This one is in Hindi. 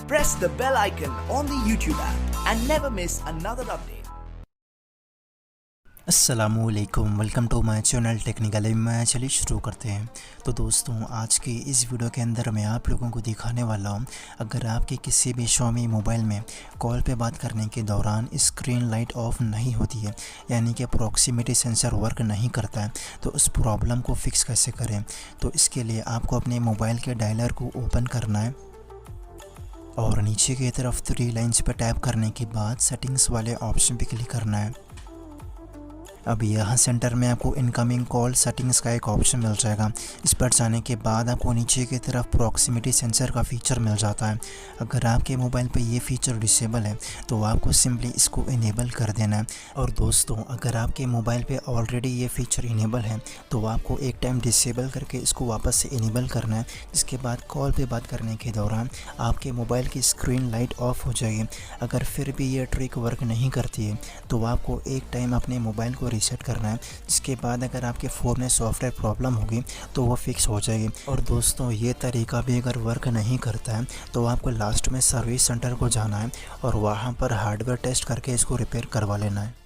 Press the bell icon on the YouTube app and never miss another update. अस्सलामुअलैकुम, welcome to my channel technical में। चलिए शुरू करते हैं। तो दोस्तों, आज के इस वीडियो के अंदर मैं आप लोगों को दिखाने वाला हूं, अगर आपके किसी भी Xiaomi मोबाइल में कॉल पे बात करने के दौरान स्क्रीन लाइट ऑफ नहीं होती है, यानी कि प्रॉक्सिमिटी सेंसर वर्क नहीं करता है, तो उस प्रॉब्लम को फिक्स कैसे करें। तो इसके लिए आपको अपने मोबाइल के डायलर को ओपन करना है और नीचे की तरफ 3 लाइन्स पर टैप करने के बाद सेटिंग्स वाले ऑप्शन पर क्लिक करना है। अब यहाँ सेंटर में आपको इनकमिंग कॉल सेटिंग्स का एक ऑप्शन मिल जाएगा। इस पर जाने के बाद आपको नीचे की तरफ प्रॉक्सिमिटी सेंसर का फ़ीचर मिल जाता है। अगर आपके मोबाइल पे ये फ़ीचर डिसेबल है तो आपको सिंपली इसको इनेबल कर देना है। और दोस्तों, अगर आपके मोबाइल पे ऑलरेडी ये फ़ीचर इनेबल है तो आपको एक टाइम डिसेबल करके इसको वापस से इनेबल करना है। जिसके बाद कॉल पे बात करने के दौरान आपके मोबाइल की स्क्रीन लाइट ऑफ हो जाएगी। अगर फिर भी ये ट्रिक वर्क नहीं करती है तो आपको एक टाइम अपने मोबाइल को रीसेट करना है। जिसके बाद अगर आपके फ़ोन में सॉफ्टवेयर प्रॉब्लम होगी तो वो फिक्स हो जाएगी। और दोस्तों, ये तरीका भी अगर वर्क नहीं करता है तो आपको लास्ट में सर्विस सेंटर को जाना है और वहाँ पर हार्डवेयर टेस्ट करके इसको रिपेयर करवा लेना है।